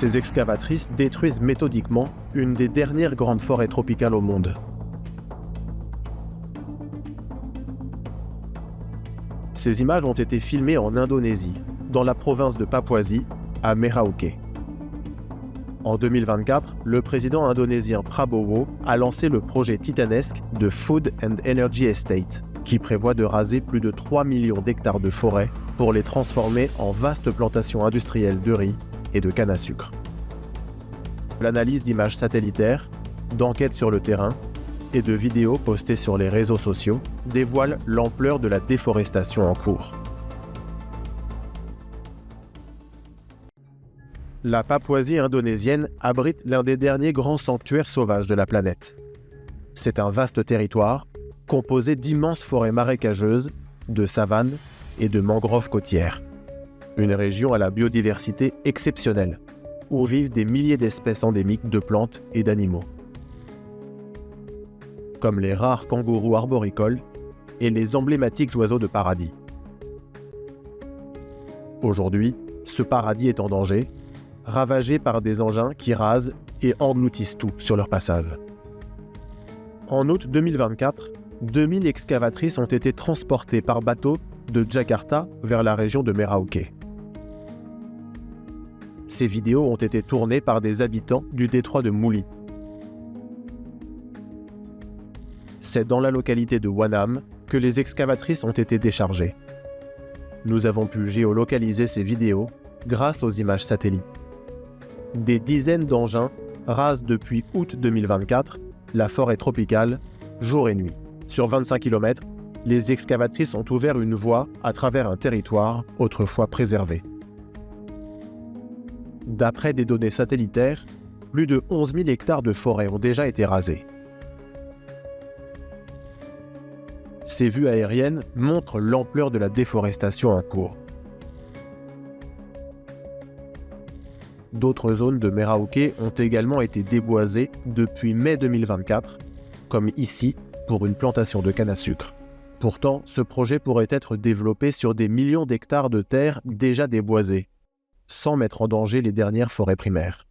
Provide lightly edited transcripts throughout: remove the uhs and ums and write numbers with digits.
ces excavatrices détruisent méthodiquement une des dernières grandes forêts tropicales au monde. Ces images ont été filmées en Indonésie, dans la province de Papouasie, à Merauke. En 2024, le président indonésien Prabowo a lancé le projet titanesque de Food and Energy Estate, qui prévoit de raser plus de 3 millions d'hectares de forêt pour les transformer en vastes plantations industrielles de riz et de canne à sucre. L'analyse d'images satellitaires, d'enquêtes sur le terrain et de vidéos postées sur les réseaux sociaux dévoilent l'ampleur de la déforestation en cours. La Papouasie indonésienne abrite l'un des derniers grands sanctuaires sauvages de la planète. C'est un vaste territoire composé d'immenses forêts marécageuses, de savanes et de mangroves côtières. Une région à la biodiversité exceptionnelle, où vivent des milliers d'espèces endémiques de plantes et d'animaux, comme les rares kangourous arboricoles et les emblématiques oiseaux de paradis. Aujourd'hui, ce paradis est en danger, ravagé par des engins qui rasent et engloutissent tout sur leur passage. En août 2024, 2000 excavatrices ont été transportées par bateau de Jakarta vers la région de Merauke. Ces vidéos ont été tournées par des habitants du détroit de Mouli. C'est dans la localité de Wanam que les excavatrices ont été déchargées. Nous avons pu géolocaliser ces vidéos grâce aux images satellites. Des dizaines d'engins rasent depuis août 2024 la forêt tropicale, jour et nuit. Sur 25 km, les excavatrices ont ouvert une voie à travers un territoire autrefois préservé. D'après des données satellitaires, plus de 11 000 hectares de forêt ont déjà été rasés. Ces vues aériennes montrent l'ampleur de la déforestation en cours. D'autres zones de Merauke ont également été déboisées depuis mai 2024, comme ici pour une plantation de canne à sucre. Pourtant, ce projet pourrait être développé sur des millions d'hectares de terres déjà déboisées, sans mettre en danger les dernières forêts primaires.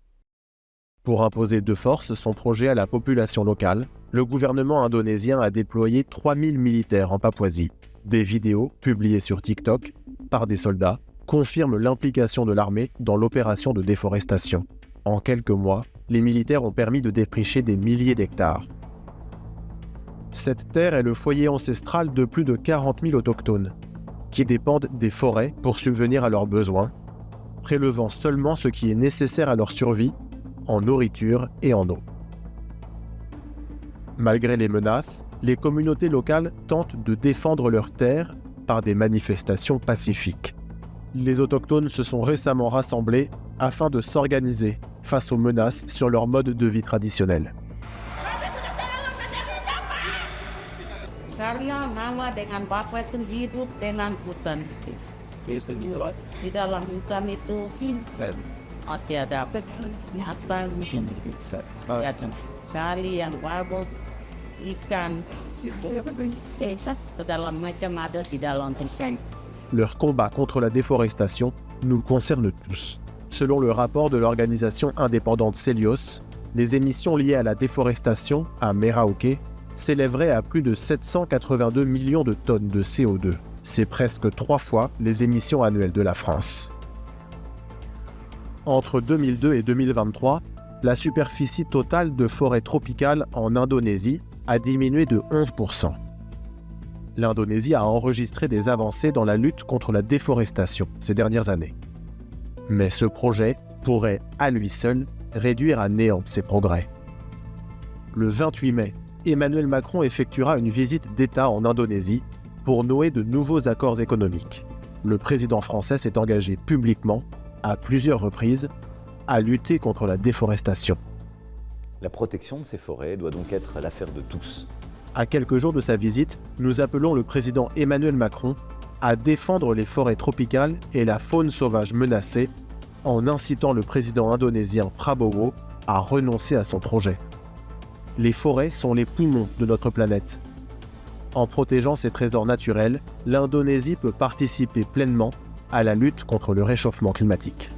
Pour imposer de force son projet à la population locale, le gouvernement indonésien a déployé 3000 militaires en Papouasie. Des vidéos publiées sur TikTok par des soldats confirment l'implication de l'armée dans l'opération de déforestation. En quelques mois, les militaires ont permis de défricher des milliers d'hectares. Cette terre est le foyer ancestral de plus de 40 000 autochtones, qui dépendent des forêts pour subvenir à leurs besoins, prélevant seulement ce qui est nécessaire à leur survie, en nourriture et en eau. Malgré les menaces, les communautés locales tentent de défendre leurs terres par des manifestations pacifiques. Les autochtones se sont récemment rassemblés afin de s'organiser face aux menaces sur leur mode de vie traditionnel. Saya nama dengan Bapak itu hidup dengan hutan. Di dalam hutan itu masih ada binatang, cari yang bagus, ikan, segala macam ada di dalam hutan. Leur combat contre la déforestation nous concerne tous. Selon le rapport de l'organisation indépendante Celios, les émissions liées à la déforestation à Merauke s'élèveraient à plus de 782 millions de tonnes de CO2. C'est presque 3 fois les émissions annuelles de la France. Entre 2002 et 2023, la superficie totale de forêt tropicale en Indonésie a diminué de 11%. L'Indonésie a enregistré des avancées dans la lutte contre la déforestation ces dernières années. Mais ce projet pourrait, à lui seul, réduire à néant ces progrès. Le 28 mai, Emmanuel Macron effectuera une visite d'État en Indonésie pour nouer de nouveaux accords économiques. Le président français s'est engagé publiquement, à plusieurs reprises, à lutter contre la déforestation. La protection de ces forêts doit donc être l'affaire de tous. À quelques jours de sa visite, nous appelons le président Emmanuel Macron à défendre les forêts tropicales et la faune sauvage menacée en incitant le président indonésien Prabowo à renoncer à son projet. Les forêts sont les poumons de notre planète. En protégeant ces trésors naturels, l'Indonésie peut participer pleinement à la lutte contre le réchauffement climatique.